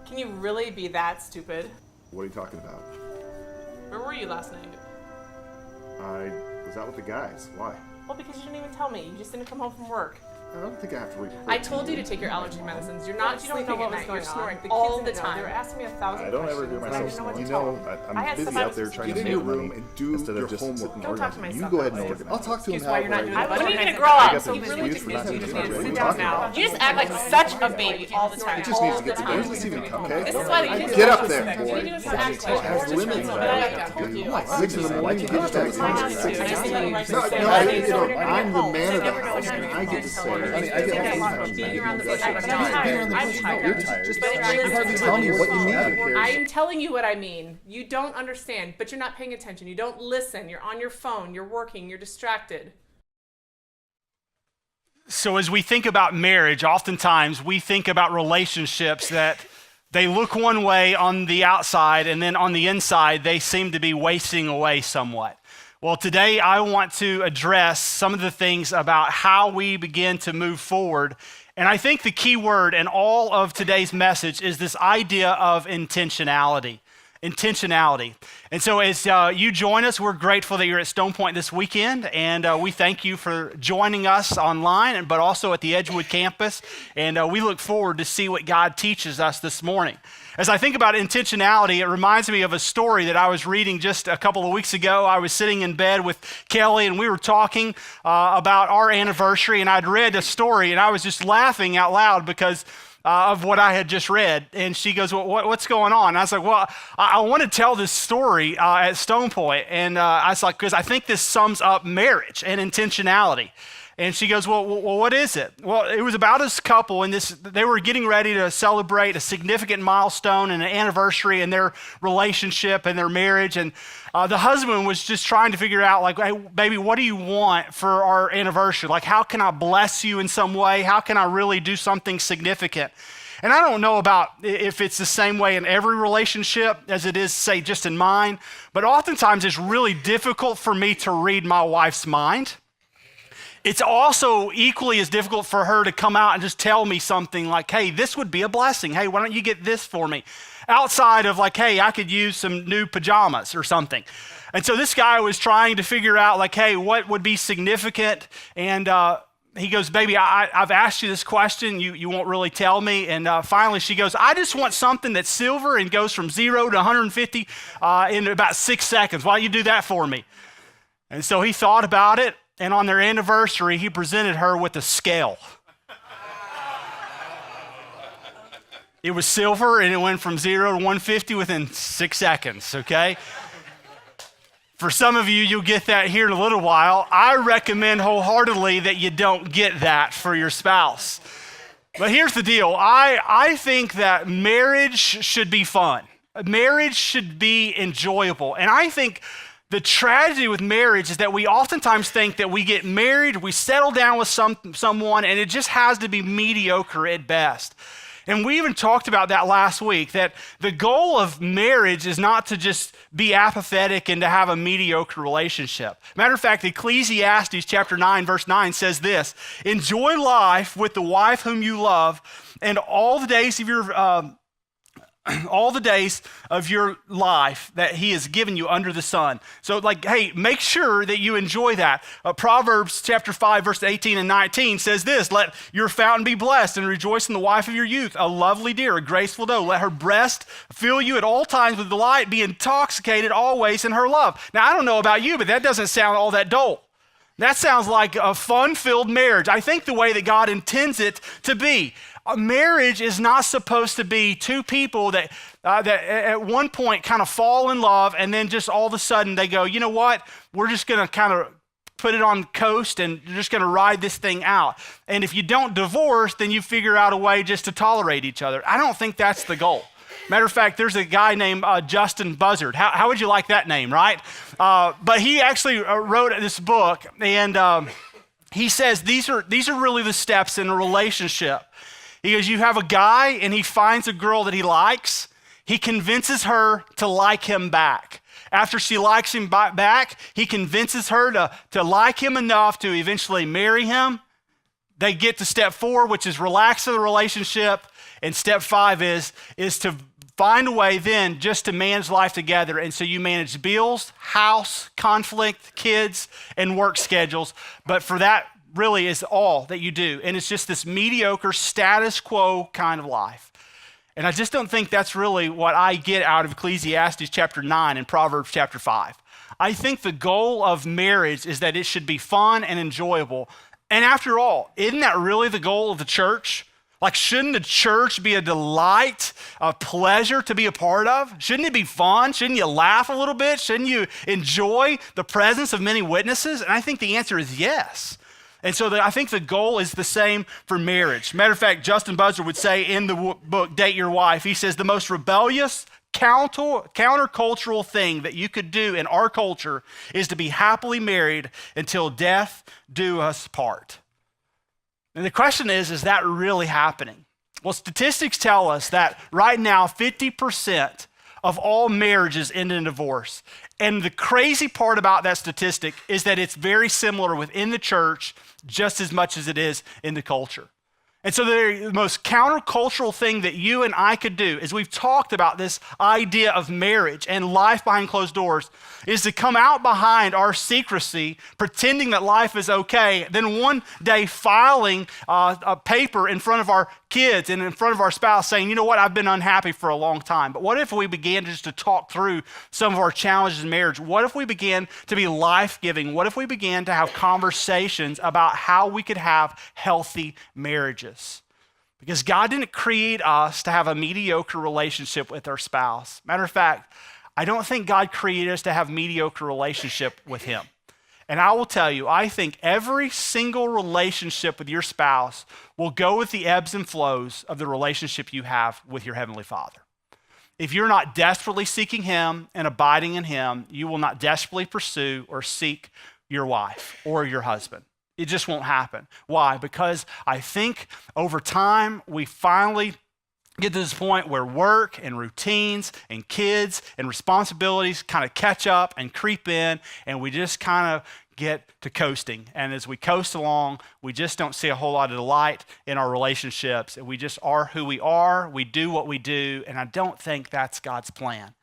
Can you really be that stupid? What are you talking about? Where were you last night? I was out with the guys. Why? Well, because you didn't even tell me. You just didn't come home from work. I don't think I have to report. I told you to take your allergy medicines. You're not You don't sleeping know at what was night. going You're on. snoring The all kids the didn't know. time. They were asking me 1,000 I don't ever questions, do and I myself didn't know what smart. to You tell know, them. I I'm had busy some out there items trying to to do. make Get in money your room and do instead your of just homework. sitting Don't talk to my organizing. You son go that ahead and way. organize. I'll talk to him Excuse why you're not halfway. doing the When are you budget. gonna grow I up? got some You really excuse for not just doing need to it. What are sit you down talking now. about? You just act like such a baby all the time. It just needs to get all Where's the this time. even coming Okay? This is why the kids Get don't up there. respect you. You do some act like As women, but I like told you. Like 6 in the morning, you just act My house crazy. too. I just think you right to No, say no, that. you know, I'm I'm the man of the never know house, when and you're I gonna get to tell say me. it. I It's get a lot to of beating around the bush. I'm tired. I'm tired. You're tired. But You hardly tell me what you need. I am telling you what I mean. You don't understand, but you're not paying attention. You don't listen. You're on your phone. You're working. You're distracted. So as we think about marriage, oftentimes we think about relationships that they look one way on the outside, and then on the inside, they seem to be wasting away somewhat. Well, today I want to address some of the things about how we begin to move forward. And I think the key word in all of today's message is this idea of intentionality. Intentionality. And so as you join us, we're grateful that you're at Stonepoint this weekend, and we thank you for joining us online, but also at the Edgewood campus, and we look forward to see what God teaches us this morning. As I think about intentionality, it reminds me of a story that I was reading just a couple of weeks ago. I was sitting in bed with Kelly, and we were talking about our anniversary, and I'd read a story, and I was just laughing out loud because of what I had just read. And she goes, well, what's going on? And I was like, well, I want to tell this story at Stonepoint. And I was like, because I think this sums up marriage and intentionality. And she goes, well, what is it? Well, it was about this couple, and they were getting ready to celebrate a significant milestone and an anniversary in their relationship and their marriage. And the husband was just trying to figure out, like, hey, baby, what do you want for our anniversary? Like, how can I bless you in some way? How can I really do something significant? And I don't know about if it's the same way in every relationship as it is, say, just in mine, but oftentimes it's really difficult for me to read my wife's mind. It's also equally as difficult for her to come out and just tell me something like, hey, this would be a blessing. Hey, why don't you get this for me? Outside of like, hey, I could use some new pajamas or something. And so this guy was trying to figure out like, hey, what would be significant? And he goes, baby, I've asked you this question. You won't really tell me. And finally she goes, I just want something that's silver and goes from 0 to 150 in about 6 seconds. Why don't you do that for me? And so he thought about it. And on their anniversary, he presented her with a scale. It was silver, and it went from 0 to 150 within 6 seconds, okay? For some of you, you'll get that here in a little while. I recommend wholeheartedly that you don't get that for your spouse. But here's the deal. I think that marriage should be fun. Marriage should be enjoyable. And I think the tragedy with marriage is that we oftentimes think that we get married, we settle down with someone, and it just has to be mediocre at best. And we even talked about that last week, that the goal of marriage is not to just be apathetic and to have a mediocre relationship. Matter of fact, Ecclesiastes chapter 9, verse 9 says this, enjoy life with the wife whom you love, and all the days of your life that he has given you under the sun. So like, hey, make sure that you enjoy that. Proverbs chapter 5, verse 18 and 19 says this, let your fountain be blessed and rejoice in the wife of your youth, a lovely deer, a graceful doe. Let her breast fill you at all times with delight, be intoxicated always in her love. Now, I don't know about you, but that doesn't sound all that dull. That sounds like a fun-filled marriage. I think the way that God intends it to be. A marriage is not supposed to be two people that at one point kind of fall in love, and then just all of a sudden they go, you know what? We're just going to kind of put it on coast and you're just going to ride this thing out. And if you don't divorce, then you figure out a way just to tolerate each other. I don't think that's the goal. Matter of fact, there's a guy named Justin Buzzard. How would you like that name, right? But he actually wrote this book, and he says these are really the steps in a relationship. He goes, you have a guy and he finds a girl that he likes. He convinces her to like him back. After she likes him back, he convinces her to like him enough to eventually marry him. they get to step 4, which is relax the relationship. And step 5 is to find a way then just to manage life together. And so you manage bills, house, conflict, kids, and work schedules. But for that really is all that you do. And it's just this mediocre status quo kind of life. And I just don't think that's really what I get out of Ecclesiastes chapter 9 and Proverbs chapter 5. I think the goal of marriage is that it should be fun and enjoyable. And after all, isn't that really the goal of the church? Like, shouldn't the church be a delight, a pleasure to be a part of? Shouldn't it be fun? Shouldn't you laugh a little bit? Shouldn't you enjoy the presence of many witnesses? And I think the answer is yes. And so I think the goal is the same for marriage. Matter of fact, Justin Buzzer would say in the book, Date Your Wife, he says the most rebellious, countercultural thing that you could do in our culture is to be happily married until death do us part. And the question is that really happening? Well, statistics tell us that right now 50% of all marriages end in divorce. And the crazy part about that statistic is that it's very similar within the church just as much as it is in the culture. And so the most countercultural thing that you and I could do, as we've talked about this idea of marriage and life behind closed doors, is to come out behind our secrecy, pretending that life is okay, then one day filing a paper in front of our kids and in front of our spouse saying, you know what, I've been unhappy for a long time. But what if we began just to talk through some of our challenges in marriage? What if we began to be life-giving? What if we began to have conversations about how we could have healthy marriages? Because God didn't create us to have a mediocre relationship with our spouse. Matter of fact, I don't think God created us to have mediocre relationship with him. And I will tell you, I think every single relationship with your spouse will go with the ebbs and flows of the relationship you have with your Heavenly Father. If you're not desperately seeking him and abiding in him, you will not desperately pursue or seek your wife or your husband. It just won't happen. Why? Because I think over time, we finally get to this point where work and routines and kids and responsibilities kind of catch up and creep in, and we just kind of get to coasting. And as we coast along, we just don't see a whole lot of delight in our relationships, and we just are who we are, we do what we do, and I don't think that's God's plan.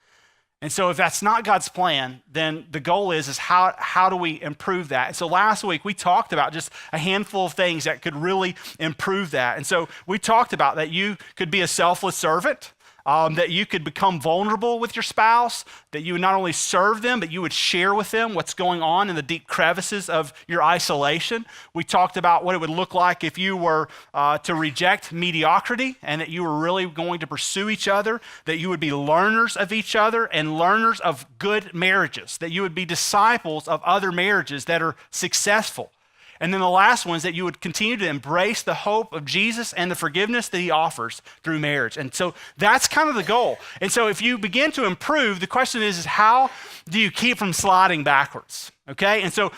And so if that's not God's plan, then the goal is how do we improve that? And so last week we talked about just a handful of things that could really improve that. And so we talked about that you could be a selfless servant, that you could become vulnerable with your spouse, that you would not only serve them, but you would share with them what's going on in the deep crevices of your isolation. We talked about what it would look like if you were to reject mediocrity and that you were really going to pursue each other, that you would be learners of each other and learners of good marriages, that you would be disciples of other marriages that are successful. And then the last one is that you would continue to embrace the hope of Jesus and the forgiveness that he offers through marriage. And so that's kind of the goal. And so if you begin to improve, the question is how do you keep from sliding backwards? Okay? And so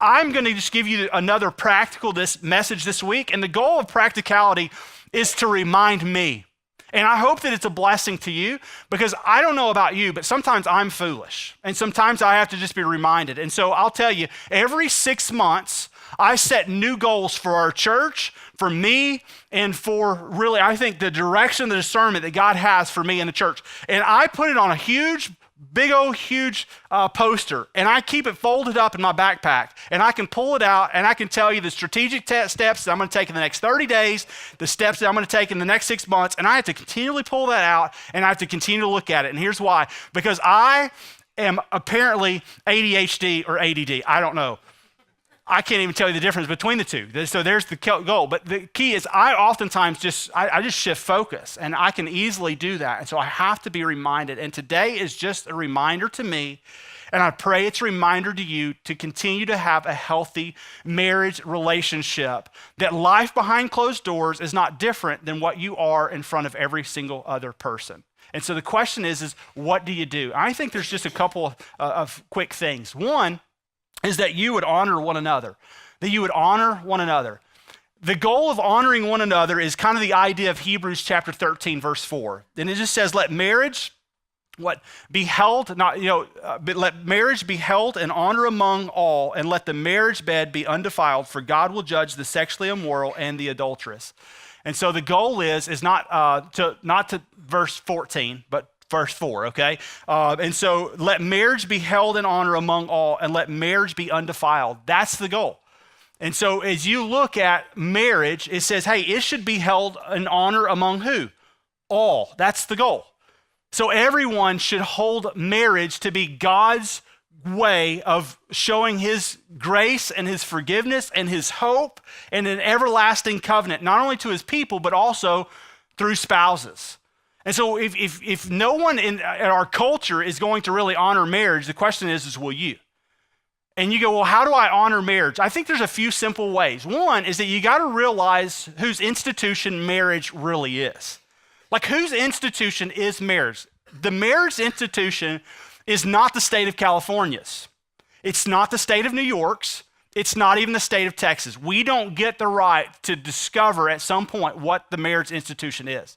I'm going to just give you another practical message this week. And the goal of practicality is to remind me. And I hope that it's a blessing to you, because I don't know about you, but sometimes I'm foolish. And sometimes I have to just be reminded. And so I'll tell you, every 6 months, I set new goals for our church, for me, and for really, I think, the direction, the discernment that God has for me in the church. And I put it on a huge poster, and I keep it folded up in my backpack, and I can pull it out, and I can tell you the strategic steps that I'm going to take in the next 30 days, the steps that I'm going to take in the next 6 months, and I have to continually pull that out, and I have to continue to look at it. And here's why. Because I am apparently ADHD or ADD. I don't know. I can't even tell you the difference between the two. So there's the goal. But the key is I oftentimes just shift focus, and I can easily do that. And so I have to be reminded. And today is just a reminder to me, and I pray it's a reminder to you to continue to have a healthy marriage relationship, that life behind closed doors is not different than what you are in front of every single other person. And so the question is what do you do? I think there's just a couple of quick things. One is that you would honor one another, that you would honor one another. The goal of honoring one another is kind of the idea of Hebrews chapter 13, verse 4. And it just says, let marriage be held, but let marriage be held in honor among all, and let the marriage bed be undefiled, for God will judge the sexually immoral and the adulterous. And so the goal is not to verse 14, but verse 4, okay? And so let marriage be held in honor among all, and let marriage be undefiled. That's the goal. And so as you look at marriage, it says, hey, it should be held in honor among who? All. That's the goal. So everyone should hold marriage to be God's way of showing his grace and his forgiveness and his hope and an everlasting covenant, not only to his people, but also through spouses. And so if no one in our culture is going to really honor marriage, the question is will you? And you go, well, how do I honor marriage? I think there's a few simple ways. One is that you got to realize whose institution marriage really is. Like, whose institution is marriage? The marriage institution is not the state of California's. It's not the state of New York's. It's not even the state of Texas. We don't get the right to discover at some point what the marriage institution is.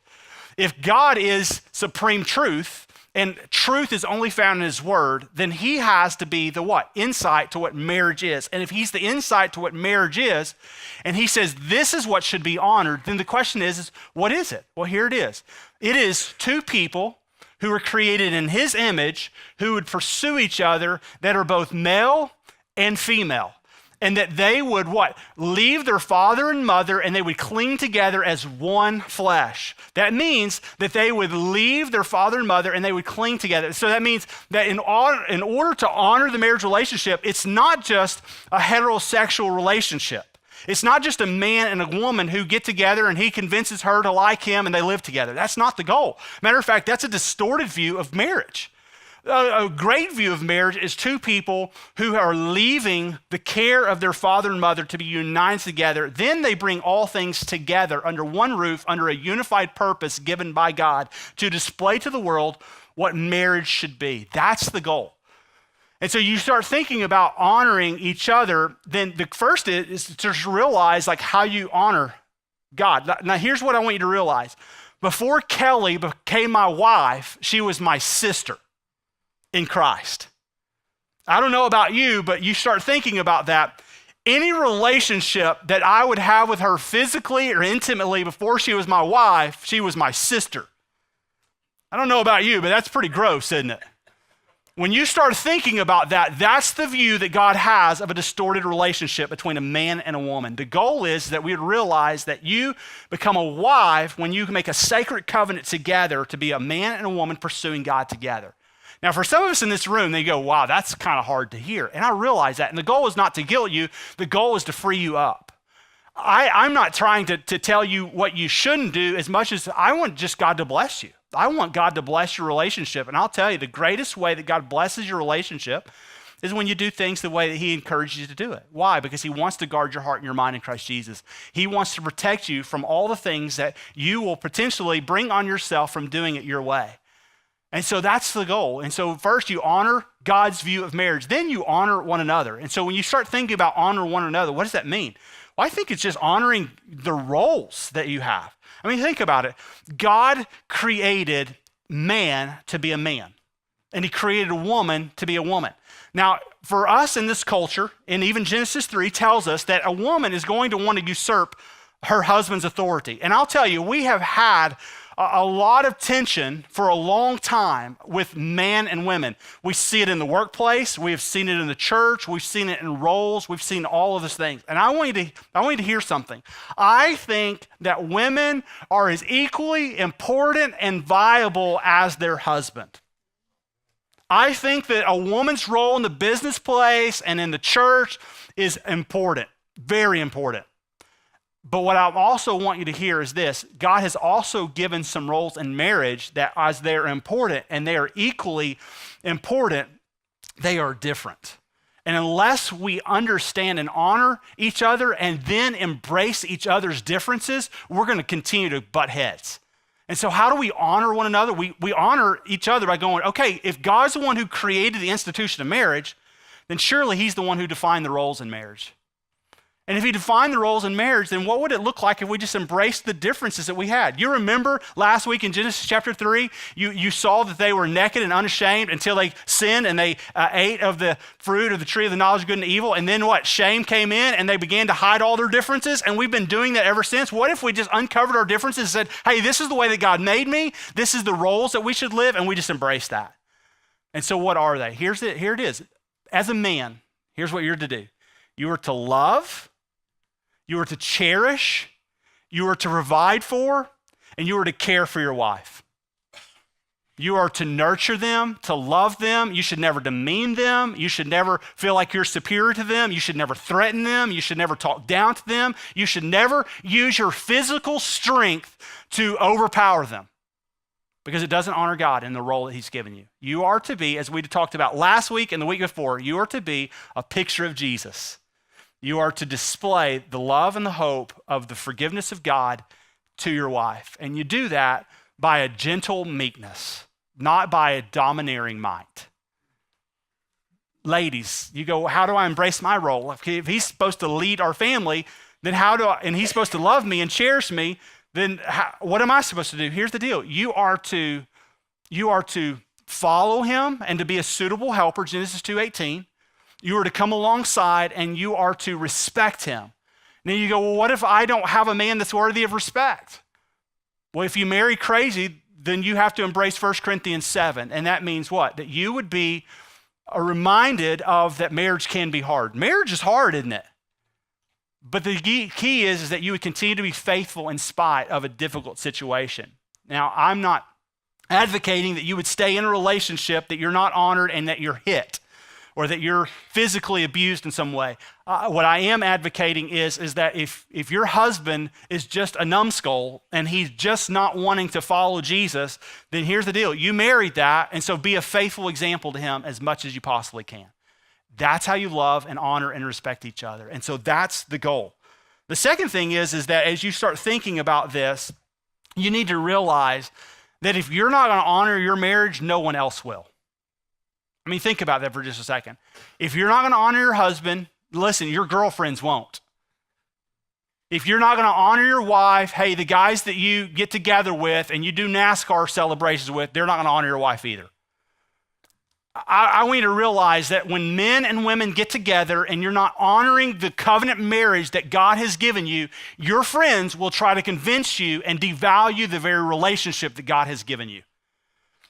If God is supreme truth, and truth is only found in his word, then he has to be the what? Insight to what marriage is. And if he's the insight to what marriage is, and he says this is what should be honored, then the question is what is it? Well, here it is. It is two people who were created in his image who would pursue each other that are both male and female. And that they would what? Leave their father and mother, and they would cling together as one flesh. That means that they would leave their father and mother, and they would cling together. So that means that in order to honor the marriage relationship, it's not just a heterosexual relationship. It's not just a man and a woman who get together and he convinces her to like him and they live together. That's not the goal. Matter of fact, that's a distorted view of marriage. A great view of marriage is two people who are leaving the care of their father and mother to be united together. Then they bring all things together under one roof, under a unified purpose given by God to display to the world what marriage should be. That's the goal. And so you start thinking about honoring each other, then the first is to just realize like how you honor God. Now here's what I want you to realize. Before Kelly became my wife, she was my sister in Christ. I don't know about you, but you start thinking about that. Any relationship that I would have with her physically or intimately before she was my wife, she was my sister. I don't know about you, but that's pretty gross, isn't it? When you start thinking about that, that's the view that God has of a distorted relationship between a man and a woman. The goal is that we would realize that you become a wife when you make a sacred covenant together to be a man and a woman pursuing God together. Now, for some of us in this room, they go, wow, that's kind of hard to hear. And I realize that. And the goal is not to guilt you. The goal is to free you up. I'm not trying to tell you what you shouldn't do as much as I want just God to bless you. I want God to bless your relationship. And I'll tell you, the greatest way that God blesses your relationship is when you do things the way that he encourages you to do it. Why? Because he wants to guard your heart and your mind in Christ Jesus. He wants to protect you from all the things that you will potentially bring on yourself from doing it your way. And so that's the goal. And so first you honor God's view of marriage, then you honor one another. And so when you start thinking about honor one another, what does that mean? Well, I think it's just honoring the roles that you have. I mean, think about it. God created man to be a man, and he created a woman to be a woman. Now, for us in this culture, and even Genesis 3 tells us that a woman is going to want to usurp her husband's authority. And I'll tell you, we have had a lot of tension for a long time with men and women. We see it in the workplace. We have seen it in the church. We've seen it in roles. We've seen all of those things. And I want you to hear something. I think that women are as equally important and viable as their husband. I think that a woman's role in the business place and in the church is important, very important. But what I also want you to hear is this. God has also given some roles in marriage that as they're important and they are equally important, they are different. And unless we understand and honor each other and then embrace each other's differences, we're going to continue to butt heads. And so how do we honor one another? We honor each other by going, okay, if God's the one who created the institution of marriage, then surely he's the one who defined the roles in marriage. And if he defined the roles in marriage, then what would it look like if we just embraced the differences that we had? You remember last week in Genesis chapter 3, you saw that they were naked and unashamed until they sinned and they ate of the fruit of the tree of the knowledge of good and evil. And then what? Shame came in and they began to hide all their differences. And we've been doing that ever since. What if we just uncovered our differences and said, hey, this is the way that God made me. This is the roles that we should live. And we just embrace that. And so what are they? Here it is. As a man, here's what you're to do. You are to love. You are to cherish, you are to provide for, and you are to care for your wife. You are to nurture them, to love them. You should never demean them. You should never feel like you're superior to them. You should never threaten them. You should never talk down to them. You should never use your physical strength to overpower them because it doesn't honor God in the role that he's given you. You are to be, as we talked about last week and the week before, you are to be a picture of Jesus. You are to display the love and the hope of the forgiveness of God to your wife. And you do that by a gentle meekness, not by a domineering might. Ladies, you go, how do I embrace my role? If he's supposed to lead our family, then and he's supposed to love me and cherish me, then what am I supposed to do? Here's the deal. You are to follow him and to be a suitable helper, Genesis 2:18. You are to come alongside and you are to respect him. Now you go, well, what if I don't have a man that's worthy of respect? Well, if you marry crazy, then you have to embrace 1 Corinthians 7. And that means what? That you would be reminded of that marriage can be hard. Marriage is hard, isn't it? But the key is that you would continue to be faithful in spite of a difficult situation. Now, I'm not advocating that you would stay in a relationship that you're not honored and that you're hit, or that you're physically abused in some way. What I am advocating is that if your husband is just a numbskull and he's just not wanting to follow Jesus, then here's the deal. You married that, and so be a faithful example to him as much as you possibly can. That's how you love and honor and respect each other. And so that's the goal. The second thing is that as you start thinking about this, you need to realize that if you're not going to honor your marriage, no one else will. I mean, think about that for just a second. If you're not going to honor your husband, listen, your girlfriends won't. If you're not going to honor your wife, hey, the guys that you get together with and you do NASCAR celebrations with, they're not going to honor your wife either. I want you to realize that when men and women get together and you're not honoring the covenant marriage that God has given you, your friends will try to convince you and devalue the very relationship that God has given you.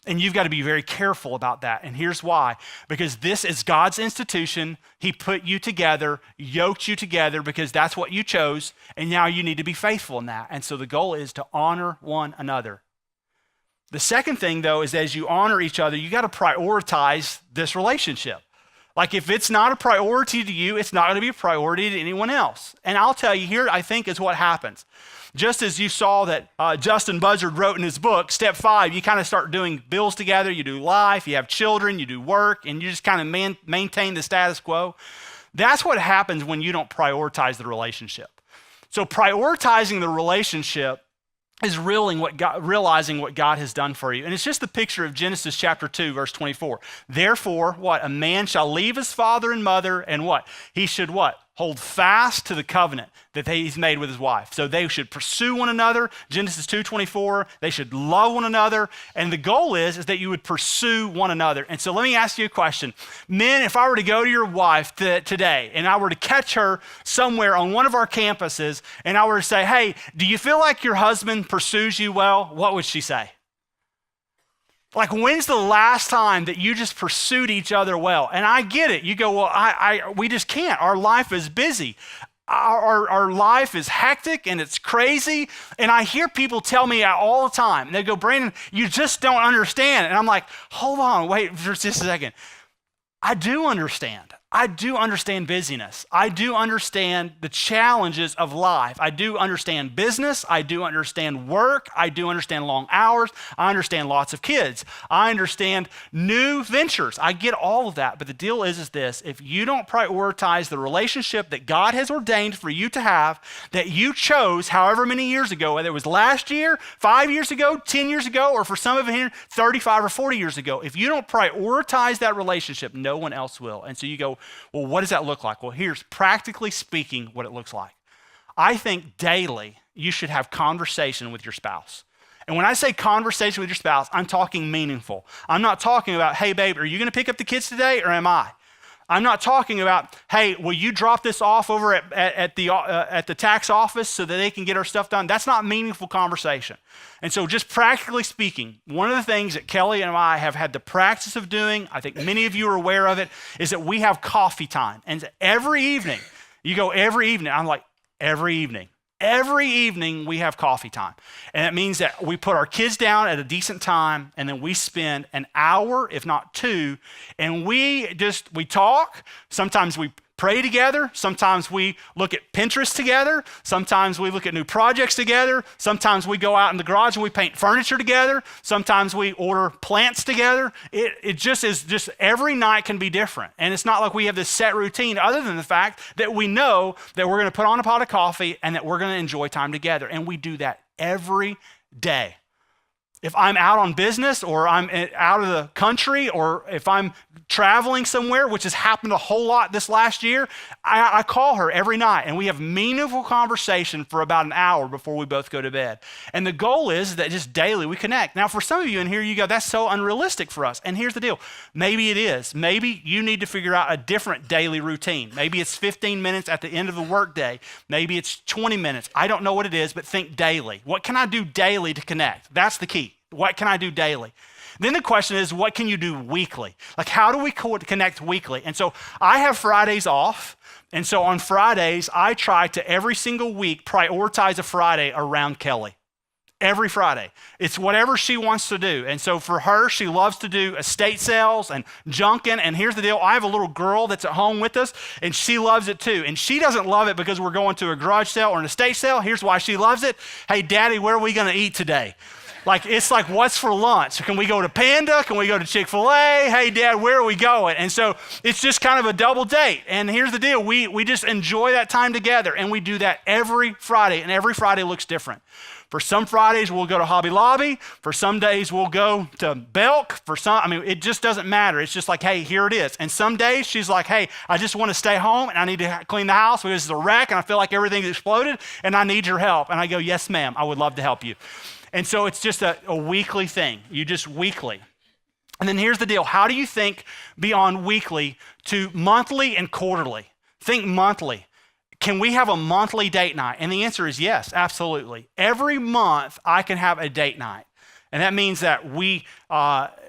And you've got to be very careful about that. And here's why. Because this is God's institution. He put you together, yoked you together because that's what you chose. And now you need to be faithful in that. And so the goal is to honor one another. The second thing, though, is as you honor each other, you got to prioritize this relationship. Like if it's not a priority to you, it's not going to be a priority to anyone else. And I'll tell you here, I think is what happens. Just as you saw that Justin Buzzard wrote in his book, step 5, you kind of start doing bills together, you do life, you have children, you do work, and you just kind of maintain the status quo. That's what happens when you don't prioritize the relationship. So prioritizing the relationship is realizing what God has done for you. And it's just the picture of Genesis chapter 2, verse 24. Therefore, what? A man shall leave his father and mother, and what? He should what? Hold fast to the covenant that he's made with his wife. So they should pursue one another. Genesis 2:24. They should love one another. And the goal is that you would pursue one another. And so let me ask you a question. Men, if I were to go to your wife today and I were to catch her somewhere on one of our campuses and I were to say, hey, do you feel like your husband pursues you well? What would she say? Like, when's the last time that you just pursued each other well? And I get it. You go, well, we just can't. Our life is busy. Our life is hectic and it's crazy. And I hear people tell me all the time. And they go, Brandon, you just don't understand. And I'm like, hold on, wait for just a second. I do understand. I do understand busyness. I do understand the challenges of life. I do understand business. I do understand work. I do understand long hours. I understand lots of kids. I understand new ventures. I get all of that. But the deal is this: if you don't prioritize the relationship that God has ordained for you to have, that you chose however many years ago, whether it was last year, 5 years ago, 10 years ago, or for some of you, 35 or 40 years ago, if you don't prioritize that relationship, no one else will. And so you go, well, what does that look like? Well, here's practically speaking what it looks like. I think daily you should have conversation with your spouse. And when I say conversation with your spouse, I'm talking meaningful. I'm not talking about, hey, babe, are you going to pick up the kids today or am I? I'm not talking about, hey, will you drop this off over at the tax office so that they can get our stuff done? That's not meaningful conversation. And so just practically speaking, one of the things that Kelly and I have had the practice of doing, I think many of you are aware of it, is that we have coffee time. And every evening, you go every evening, I'm like, every evening. Every evening we have coffee time. And it means that we put our kids down at a decent time and then we spend an hour, if not two, and we talk. Sometimes we pray together. Sometimes we look at Pinterest together. Sometimes we look at new projects together. Sometimes we go out in the garage and we paint furniture together. Sometimes we order plants together. It just every night can be different. And it's not like we have this set routine other than the fact that we know that we're going to put on a pot of coffee and that we're going to enjoy time together. And we do that every day. If I'm out on business or I'm out of the country or if I'm traveling somewhere, which has happened a whole lot this last year, I call her every night and we have meaningful conversation for about an hour before we both go to bed. And the goal is that just daily we connect. Now, for some of you in here, you go, that's so unrealistic for us. And here's the deal. Maybe it is. Maybe you need to figure out a different daily routine. Maybe it's 15 minutes at the end of the workday. Maybe it's 20 minutes. I don't know what it is, but think daily. What can I do daily to connect? That's the key. What can I do daily? Then the question is, what can you do weekly? Like, how do we connect weekly? And so I have Fridays off. And so on Fridays, I try to every single week prioritize a Friday around Kelly. Every Friday. It's whatever she wants to do. And so for her, she loves to do estate sales and junking. And here's the deal. I have a little girl that's at home with us, and she loves it too. And she doesn't love it because we're going to a garage sale or an estate sale. Here's why she loves it. Hey, Daddy, where are we going to eat today? It's like, what's for lunch? Can we go to Panda? Can we go to Chick-fil-A? Hey, Dad, where are we going? And so it's just kind of a double date. And here's the deal. We just enjoy that time together, and we do that every Friday, and every Friday looks different. For some Fridays, we'll go to Hobby Lobby. For some days, we'll go to Belk. It just doesn't matter. It's just like, hey, here it is. And some days, she's like, hey, I just want to stay home, and I need to clean the house because it's a wreck, and I feel like everything's exploded, and I need your help. And I go, yes, ma'am, I would love to help you. And so it's just a weekly thing. You just weekly. And then here's the deal. How do you think beyond weekly to monthly and quarterly? Think monthly. Can we have a monthly date night? And the answer is yes, absolutely. Every month I can have a date night. And that means that we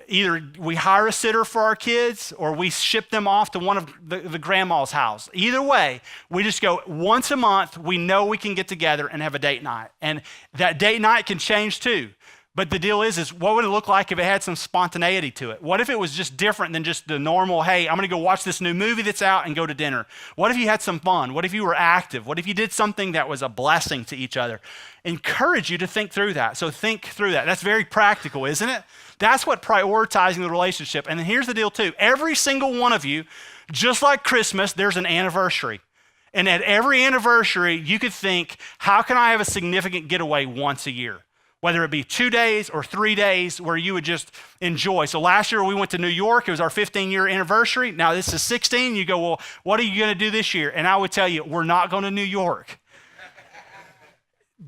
either we hire a sitter for our kids or we ship them off to one of the grandma's house. Either way, we just go once a month. We know we can get together and have a date night. And that date night can change too. But the deal is what would it look like if it had some spontaneity to it? What if it was just different than just the normal, hey, I'm going to go watch this new movie that's out and go to dinner? What if you had some fun? What if you were active? What if you did something that was a blessing to each other? Encourage you to think through that. So think through that. That's very practical, isn't it? That's what prioritizing the relationship. And then here's the deal too. Every single one of you, just like Christmas, there's an anniversary. And at every anniversary, you could think, how can I have a significant getaway once a year? Whether it be 2 days or 3 days where you would just enjoy. So last year we went to New York. It was our 15-year anniversary. Now this is 16. You go, well, what are you going to do this year? And I would tell you, we're not going to New York.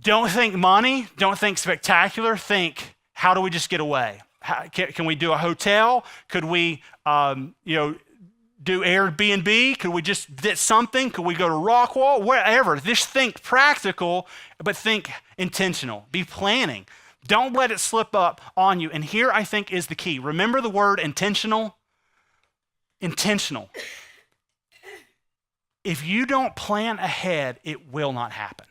Don't think money. Don't think spectacular. Think, how do we just get away? Can we do a hotel? Could we, do Airbnb? Could we just get something? Could we go to Rockwall? Wherever. Just think practical, but think intentional. Be planning. Don't let it slip up on you. And here I think is the key. Remember the word intentional? Intentional. If you don't plan ahead, it will not happen.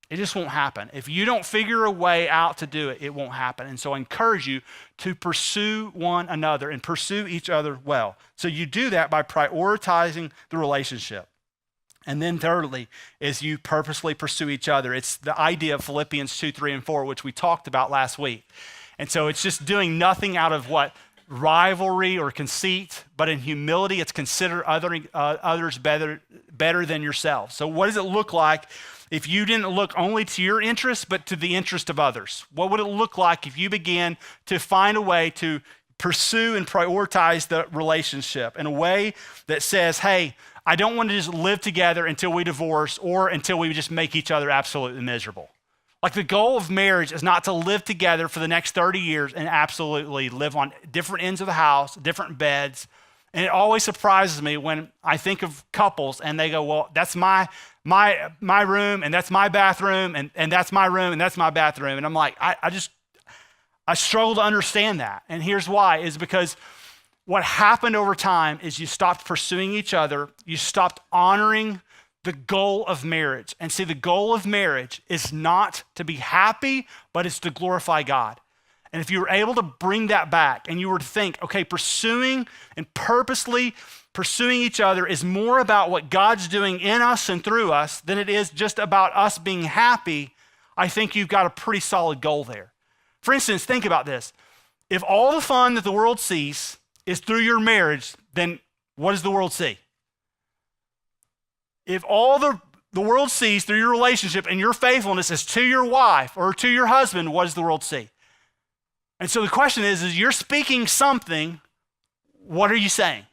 It just won't happen. If you don't figure a way out to do it, it won't happen. And so I encourage you to pursue one another and pursue each other well. So you do that by prioritizing the relationship. And then thirdly, is you purposely pursue each other. It's the idea of Philippians 2, 3, and 4, which we talked about last week. And so it's just doing nothing out of rivalry or conceit, but in humility, it's consider others better than yourself. So what does it look like if you didn't look only to your interest, but to the interest of others? What would it look like if you began to find a way to pursue and prioritize the relationship in a way that says, hey, I don't want to just live together until we divorce or until we just make each other absolutely miserable. Like the goal of marriage is not to live together for the next 30 years and absolutely live on different ends of the house, different beds. And it always surprises me when I think of couples and they go, well, that's my room and that's my bathroom and that's my room and that's my bathroom. And I'm like, I struggle to understand that. And here's why, is because what happened over time is you stopped pursuing each other. You stopped honoring the goal of marriage. And see, the goal of marriage is not to be happy, but it's to glorify God. And if you were able to bring that back and you were to think, okay, pursuing and purposely pursuing each other is more about what God's doing in us and through us than it is just about us being happy, I think you've got a pretty solid goal there. For instance, think about this. If all the fun that the world sees is through your marriage, then what does the world see? If all the world sees through your relationship and your faithfulness is to your wife or to your husband, what does the world see? And so the question is you're speaking something, what are you saying?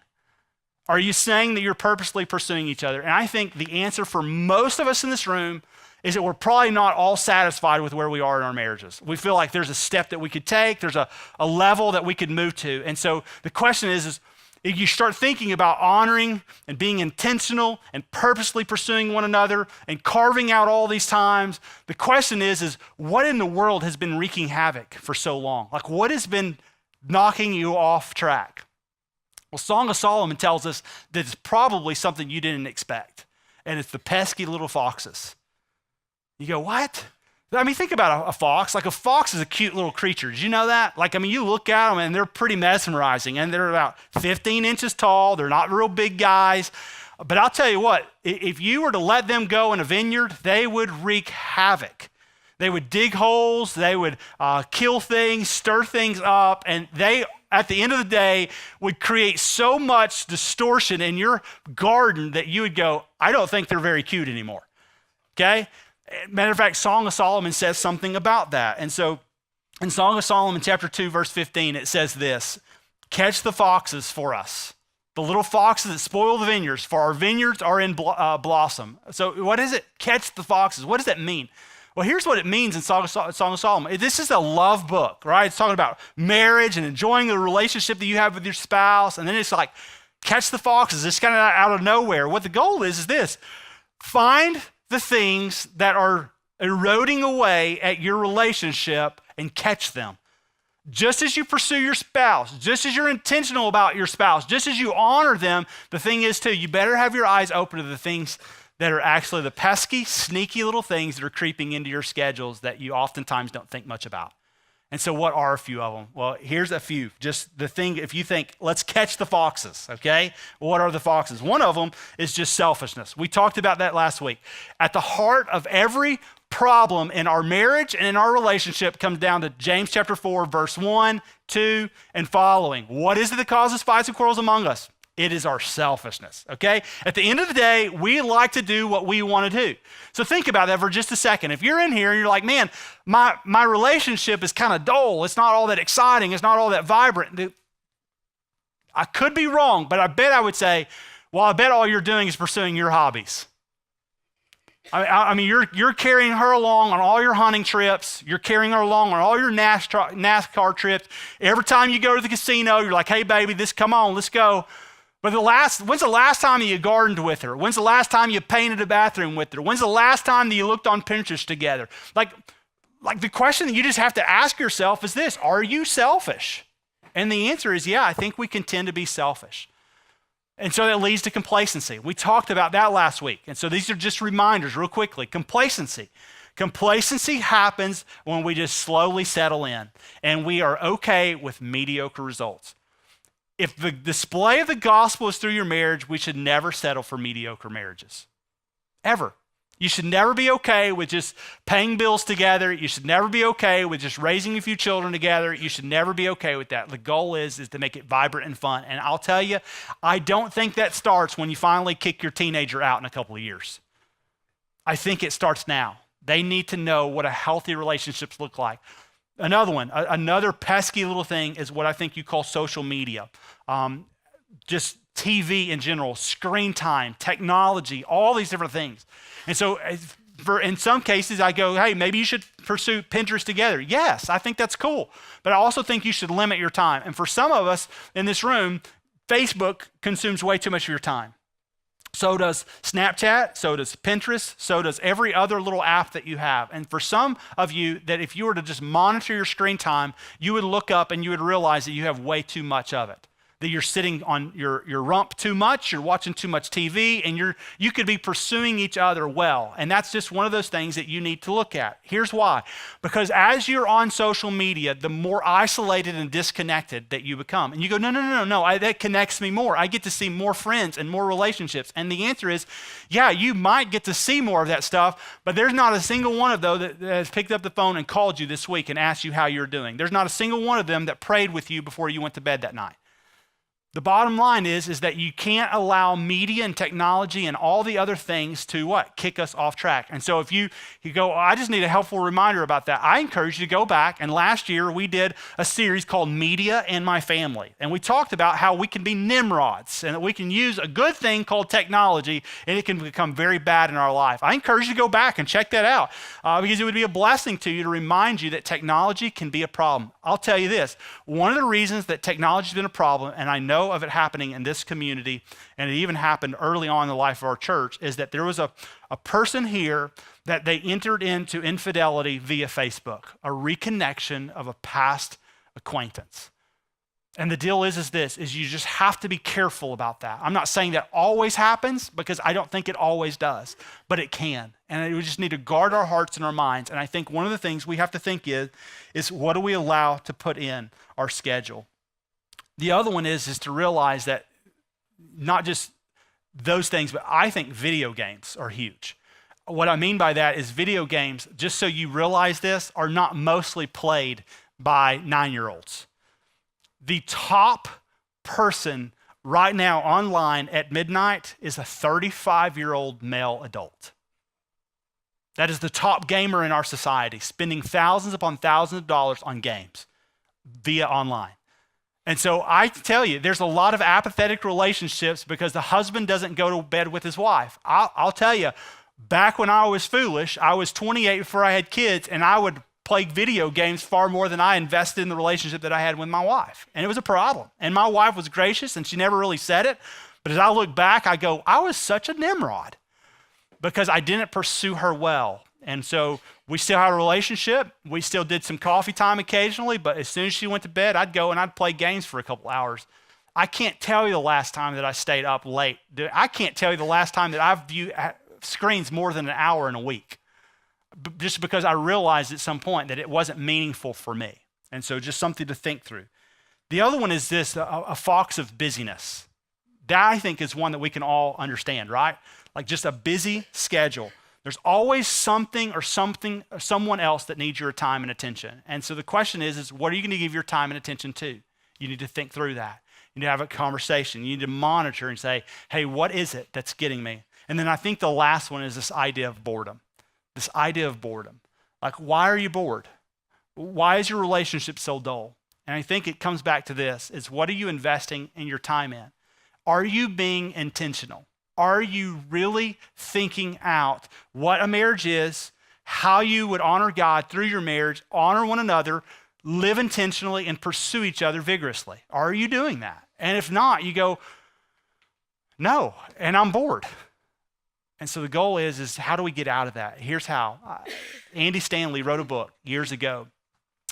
Are you saying that you're purposely pursuing each other? And I think the answer for most of us in this room is that we're probably not all satisfied with where we are in our marriages. We feel like there's a step that we could take, there's a level that we could move to. And so the question is if you start thinking about honoring and being intentional and purposely pursuing one another and carving out all these times, the question is what in the world has been wreaking havoc for so long? Like what has been knocking you off track? Well, Song of Solomon tells us that it's probably something you didn't expect, and it's the pesky little foxes. You go, what? I mean, think about a fox. Like a fox is a cute little creature. Did you know that? Like, I mean, you look at them and they're pretty mesmerizing and they're about 15 inches tall. They're not real big guys. But I'll tell you what, if you were to let them go in a vineyard, they would wreak havoc. They would dig holes. They would kill things, stir things up. And they, at the end of the day, would create so much distortion in your garden that you would go, I don't think they're very cute anymore. Okay? Matter of fact, Song of Solomon says something about that. And so in Song of Solomon chapter 2, verse 15, it says this, catch the foxes for us, the little foxes that spoil the vineyards, for our vineyards are in blossom. So what is it? Catch the foxes. What does that mean? Well, here's what it means in Song of Solomon. This is a love book, right? It's talking about marriage and enjoying the relationship that you have with your spouse. And then it's like, catch the foxes. It's kind of out of nowhere. What the goal is this, find the things that are eroding away at your relationship and catch them. Just as you pursue your spouse, just as you're intentional about your spouse, just as you honor them, the thing is too, you better have your eyes open to the things that are actually the pesky, sneaky little things that are creeping into your schedules that you oftentimes don't think much about. And so what are a few of them? Well, here's a few. Just the thing, if you think, let's catch the foxes, okay? What are the foxes? One of them is just selfishness. We talked about that last week. At the heart of every problem in our marriage and in our relationship comes down to James chapter 4, verse 1, 2, and following. What is it that causes fights and quarrels among us? It is our selfishness, okay? At the end of the day, we like to do what we want to do. So think about that for just a second. If you're in here and you're like, man, my relationship is kind of dull. It's not all that exciting. It's not all that vibrant. I could be wrong, but I would say, well, I bet all you're doing is pursuing your hobbies. I mean, you're carrying her along on all your hunting trips. You're carrying her along on all your NASCAR trips. Every time you go to the casino, you're like, hey, baby, come on, let's go. But when's the last time you gardened with her? When's the last time you painted a bathroom with her? When's the last time that you looked on Pinterest together? Like the question that you just have to ask yourself is this, are you selfish? And the answer is, yeah, I think we can tend to be selfish. And so that leads to complacency. We talked about that last week. And so these are just reminders real quickly. Complacency. Complacency happens when we just slowly settle in and we are okay with mediocre results. If the display of the gospel is through your marriage, we should never settle for mediocre marriages. Ever. You should never be okay with just paying bills together. You should never be okay with just raising a few children together. You should never be okay with that. The goal is to make it vibrant and fun. And I'll tell you, I don't think that starts when you finally kick your teenager out in a couple of years. I think it starts now. They need to know what a healthy relationships look like. Another one, another pesky little thing is what I think you call social media. Just TV in general, screen time, technology, all these different things. And so in some cases I go, hey, maybe you should pursue Pinterest together. Yes, I think that's cool. But I also think you should limit your time. And for some of us in this room, Facebook consumes way too much of your time. So does Snapchat, so does Pinterest, so does every other little app that you have. And for some of you, that if you were to just monitor your screen time, you would look up and you would realize that you have way too much of it. That you're sitting on your rump too much, you're watching too much TV, and you could be pursuing each other well. And that's just one of those things that you need to look at. Here's why. Because as you're on social media, the more isolated and disconnected that you become. And you go, no, that connects me more. I get to see more friends and more relationships. And the answer is, yeah, you might get to see more of that stuff, but there's not a single one of those that has picked up the phone and called you this week and asked you how you're doing. There's not a single one of them that prayed with you before you went to bed that night. The bottom line is that you can't allow media and technology and all the other things to what? Kick us off track. And so if you go, I just need a helpful reminder about that. I encourage you to go back. And last year we did a series called Media and My Family. And we talked about how we can be Nimrods and that we can use a good thing called technology and it can become very bad in our life. I encourage you to go back and check that out because it would be a blessing to you to remind you that technology can be a problem. I'll tell you this, one of the reasons that technology has been a problem, and I know of it happening in this community, and it even happened early on in the life of our church, is that there was a person here that they entered into infidelity via Facebook, a reconnection of a past acquaintance. And the deal is you just have to be careful about that. I'm not saying that always happens because I don't think it always does, but it can. And we just need to guard our hearts and our minds. And I think one of the things we have to think is what do we allow to put in our schedule? The other one is to realize that not just those things, but I think video games are huge. What I mean by that is video games, just so you realize this, are not mostly played by 9-year-olds. The top person right now online at midnight is a 35-year-old male adult. That is the top gamer in our society, spending thousands upon thousands of dollars on games via online. And so I tell you, there's a lot of apathetic relationships because the husband doesn't go to bed with his wife. I'll tell you, back when I was foolish, I was 28 before I had kids, and I would play video games far more than I invested in the relationship that I had with my wife. And it was a problem. And my wife was gracious, and she never really said it. But as I look back, I go, I was such a Nimrod because I didn't pursue her well. And so we still had a relationship. We still did some coffee time occasionally, but as soon as she went to bed, I'd go and I'd play games for a couple hours. I can't tell you the last time that I stayed up late. I can't tell you the last time that I've viewed screens more than an hour in a week, just because I realized at some point that it wasn't meaningful for me. And so just something to think through. The other one is this, a fox of busyness. That I think is one that we can all understand, right? Like just a busy schedule. There's always something or someone else that needs your time and attention. And so the question is what are you going to give your time and attention to? You need to think through that. You need to have a conversation. You need to monitor and say, hey, what is it that's getting me? And then I think the last one is this idea of boredom. This idea of boredom. Like, why are you bored? Why is your relationship so dull? And I think it comes back to this, is what are you investing in your time in? Are you being intentional? Are you really thinking out what a marriage is, how you would honor God through your marriage, honor one another, live intentionally, and pursue each other vigorously? Are you doing that? And if not, you go, no, and I'm bored. And so the goal is how do we get out of that? Here's how. Andy Stanley wrote a book years ago.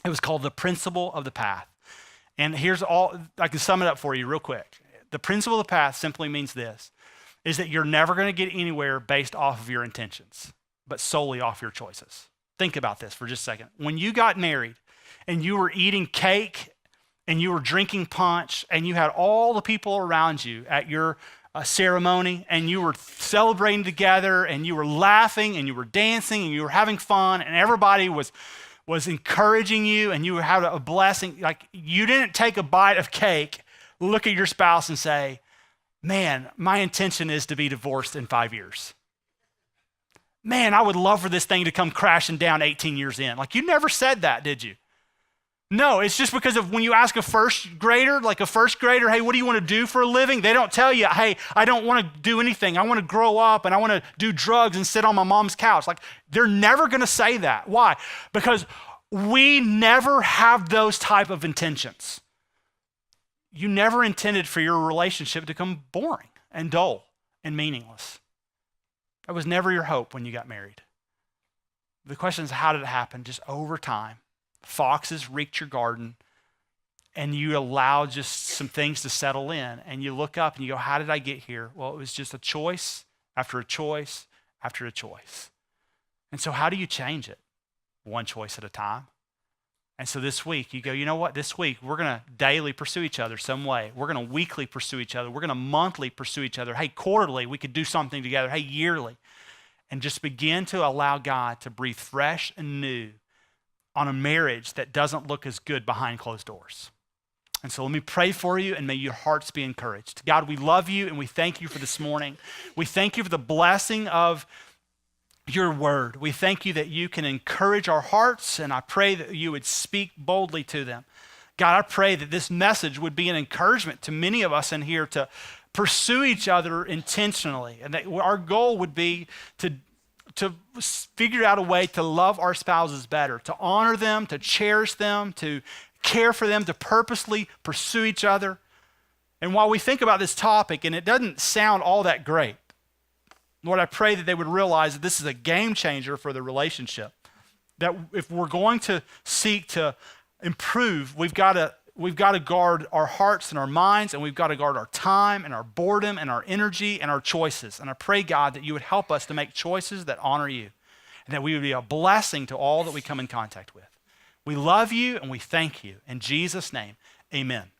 It was called The Principle of the Path. And here's all, I can sum it up for you real quick. The principle of the path simply means this, is that you're never going to get anywhere based off of your intentions, but solely off your choices. Think about this for just a second. When you got married and you were eating cake and you were drinking punch and you had all the people around you at your ceremony and you were celebrating together and you were laughing and you were dancing and you were having fun and everybody was encouraging you and you were having a blessing, like you didn't take a bite of cake, look at your spouse and say, man, my intention is to be divorced in 5 years. Man, I would love for this thing to come crashing down 18 years in. Like you never said that, did you? No, it's just because of when you ask a first grader, hey, what do you want to do for a living? They don't tell you, hey, I don't want to do anything. I want to grow up and I want to do drugs and sit on my mom's couch. Like, they're never going to say that. Why? Because we never have those type of intentions. You never intended for your relationship to become boring and dull and meaningless. That was never your hope when you got married. The question is, how did it happen? Just over time. Foxes reeked your garden, and you allow just some things to settle in, and you look up and you go, how did I get here? Well, it was just a choice after a choice after a choice. And so how do you change it? One choice at a time. And so this week, you go, you know what? This week, we're going to daily pursue each other some way. We're going to weekly pursue each other. We're going to monthly pursue each other. Hey, quarterly, we could do something together. Hey, yearly. And just begin to allow God to breathe fresh and new on a marriage that doesn't look as good behind closed doors. And so let me pray for you, and may your hearts be encouraged. God, we love you, and we thank you for this morning. We thank you for the blessing of your word. We thank you that you can encourage our hearts, and I pray that you would speak boldly to them. God, I pray that this message would be an encouragement to many of us in here to pursue each other intentionally, and that our goal would be to figure out a way to love our spouses better, to honor them, to cherish them, to care for them, to purposely pursue each other. And while we think about this topic, and it doesn't sound all that great, Lord, I pray that they would realize that this is a game changer for the relationship. That if we're going to seek to improve, we've got to guard our hearts and our minds, and we've got to guard our time and our boredom and our energy and our choices. And I pray, God, that you would help us to make choices that honor you, and that we would be a blessing to all that we come in contact with. We love you and we thank you. In Jesus' name, amen.